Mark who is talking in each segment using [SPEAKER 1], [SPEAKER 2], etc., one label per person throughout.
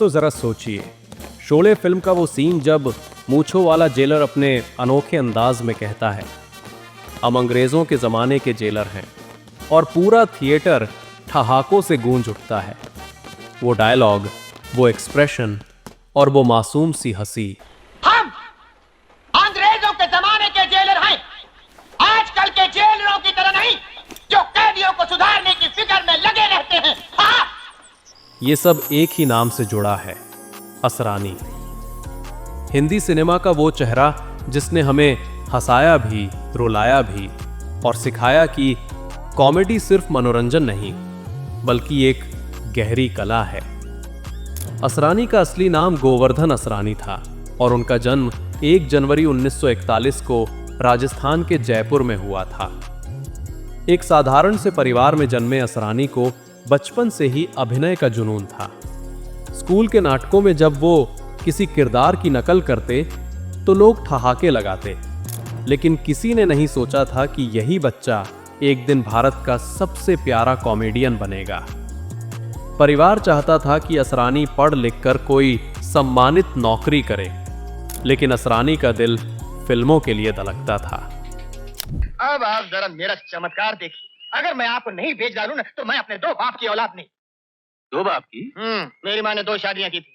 [SPEAKER 1] तो जरा सोचिए, शोले फिल्म का वो सीन जब मूंछों वाला जेलर अपने अनोखे अंदाज में कहता है, हम अंग्रेजों के जमाने के जेलर हैं, और पूरा थिएटर ठहाकों से गूंज उठता है। वो डायलॉग, वो एक्सप्रेशन और वो मासूम सी हंसी।
[SPEAKER 2] हम अंग्रेजों के जमाने के जेलर हैं, आजकल के जेलरों की तरह नहीं जो कैदियों को सुधारने की फिक्र में लगे रहते हैं। हाँ?
[SPEAKER 1] ये सब एक ही नाम से जुड़ा है, असरानी। हिंदी सिनेमा का वो चेहरा जिसने हमें हंसाया भी, रुलाया भी और सिखाया कि कॉमेडी सिर्फ मनोरंजन नहीं बल्कि एक गहरी कला है। असरानी का असली नाम गोवर्धन असरानी था और उनका जन्म 1 जनवरी 1941 को राजस्थान के जयपुर में हुआ था। एक साधारण से परिवार में जन्मे असरानी को बचपन से ही अभिनय का जुनून था। स्कूल के नाटकों में जब वो किसी किरदार की नकल करते तो लोग ठहाके लगाते, लेकिन किसी ने नहीं सोचा था कि यही बच्चा एक दिन भारत का सबसे प्यारा कॉमेडियन बनेगा। परिवार चाहता था कि असरानी पढ़ लिखकर कोई सम्मानित नौकरी करे, लेकिन असरानी का दिल फिल्मों के लिए धड़कता था।
[SPEAKER 2] अब आप जरा मेरा चमत्कार देखिए, अगर मैं आपको नहीं भेज डालूं ना तो मैं अपने 2 बाप की औलाद नहीं।
[SPEAKER 3] 2 बाप की?
[SPEAKER 2] मेरी माँ ने 2 शादियां की थी।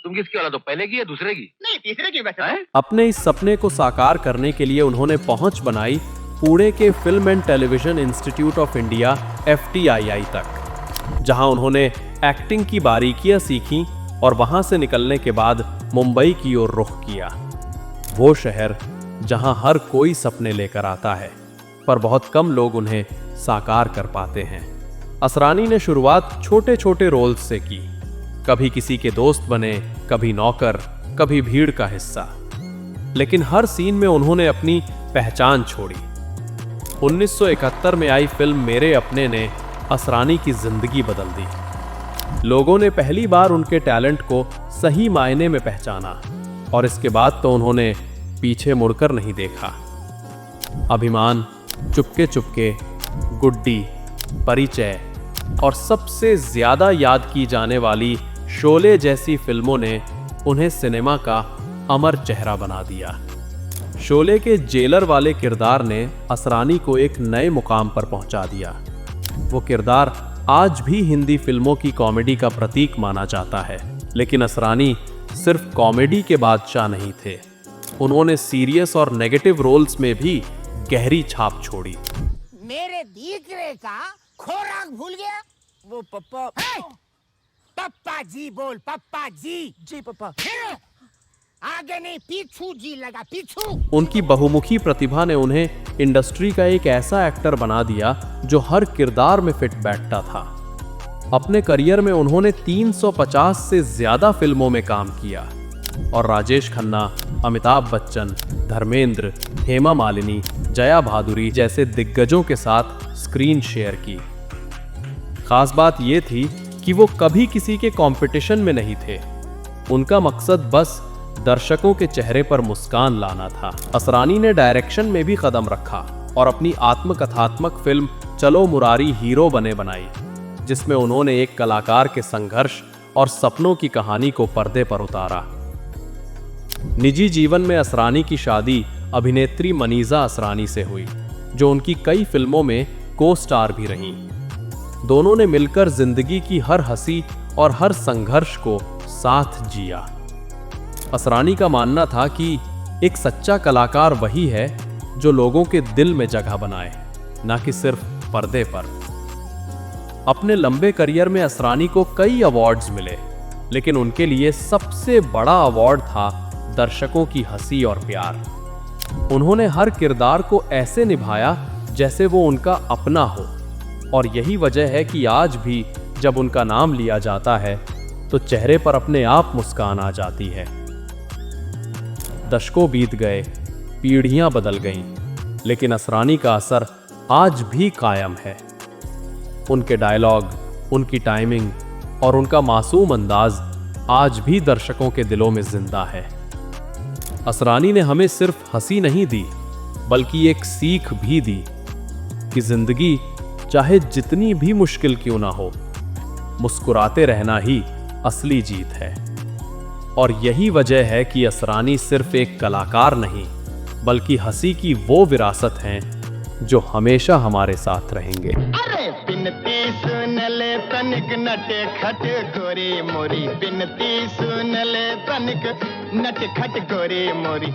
[SPEAKER 3] तुम किसकी औलाद हो, पहले की या दूसरे की?
[SPEAKER 2] नहीं, तीसरे की वैसे तो।
[SPEAKER 1] अपने इस सपने को साकार करने के लिए उन्होंने पहुंच बनाई पुणे के film and television institute of India FTII तक, जहां उन्होंने एक्टिंग की बारीकियां सीखी और वहां से निकलने के बाद मुंबई की ओर रुख किया। वो शहर जहां हर कोई सपने लेकर आता है पर बहुत कम लोग उन्हें साकार कर पाते हैं। असरानी ने शुरुआत छोटे छोटे रोल्स से की। कभी किसी के दोस्त बने, कभी नौकर, कभी भीड़ का हिस्सा, लेकिन हर सीन में उन्होंने अपनी पहचान छोड़ी। 1971 में आई फिल्म मेरे अपने ने असरानी की जिंदगी बदल दी। लोगों ने पहली बार उनके टैलेंट को सही मायने में पहचाना और इसके बाद तो उन्होंने पीछे मुड़कर नहीं देखा। अभिमान, चुपके चुपके, गुड्डी, परिचय और सबसे ज्यादा याद की जाने वाली शोले जैसी फिल्मों ने उन्हें सिनेमा का अमर चेहरा बना दिया। शोले के जेलर वाले किरदार ने असरानी को एक नए मुकाम पर पहुंचा दिया। वो किरदार आज भी हिंदी फिल्मों की कॉमेडी का प्रतीक माना जाता है, लेकिन असरानी सिर्फ कॉमेडी के बादशाह नहीं थे, उन्होंने सीरियस और नेगेटिव रोल्स में भी गहरी छाप छोड़ी।
[SPEAKER 4] मेरे दीकरे का खोराक भूल गया? वो पप्पा। पप्पा जी बोल, पप्पा जी। जी पप्पा। आगे नहीं, पीछू जी लगा, पीछू।
[SPEAKER 1] उनकी बहुमुखी प्रतिभा ने उन्हें इंडस्ट्री का एक ऐसा एक्टर बना दिया जो हर किरदार में फिट बैठता था। अपने करियर में उन्होंने 350 से ज्यादा फिल्मों में काम किया और राजेश खन्ना, अमिताभ बच्चन, धर्मेंद्र, हेमा मालिनी, जया भादुरी जैसे दिग्गजों के साथ स्क्रीन शेयर की। खास बात यह थी कि वो कभी किसी के कंपटीशन में नहीं थे। उनका मकसद बस दर्शकों के चेहरे पर मुस्कान लाना था। असरानी ने डायरेक्शन में भी कदम रखा और अपनी आत्मकथात्मक फिल्म चलो मुरारी हीरो बने बनाई, जिसमें उन्होंने एक कलाकार के संघर्ष और सपनों की कहानी को पर्दे पर उतारा। निजी जीवन में असरानी की शादी अभिनेत्री मनीजा असरानी से हुई, जो उनकी कई फिल्मों में को स्टार भी रहीं। दोनों ने मिलकर जिंदगी की हर हंसी और हर संघर्ष को साथ जिया। असरानी का मानना था कि एक सच्चा कलाकार वही है जो लोगों के दिल में जगह बनाए, ना कि सिर्फ पर्दे पर। अपने लंबे करियर में असरानी को कई अवार्ड्स मिले, लेकिन उनके लिए सबसे बड़ा अवार्ड था दर्शकों की हंसी और प्यार। उन्होंने हर किरदार को ऐसे निभाया जैसे वो उनका अपना हो, और यही वजह है कि आज भी जब उनका नाम लिया जाता है तो चेहरे पर अपने आप मुस्कान आ जाती है। दशकों बीत गए, पीढ़ियां बदल गईं, लेकिन असरानी का असर आज भी कायम है। उनके डायलॉग, उनकी टाइमिंग और उनका मासूम अंदाज आज भी दर्शकों के दिलों में जिंदा है। असरानी ने हमें सिर्फ हंसी नहीं दी, बल्कि एक सीख भी दी कि जिंदगी चाहे जितनी भी मुश्किल क्यों ना हो, मुस्कुराते रहना ही असली जीत है। और यही वजह है कि असरानी सिर्फ एक कलाकार नहीं बल्कि हंसी की वो विरासत हैं जो हमेशा हमारे साथ रहेंगे।
[SPEAKER 5] अरे बिनती सुन ले तनिक नट खट गोरी मोरी, बिनती सुन ले तनिक नट खट गोरी मोरी।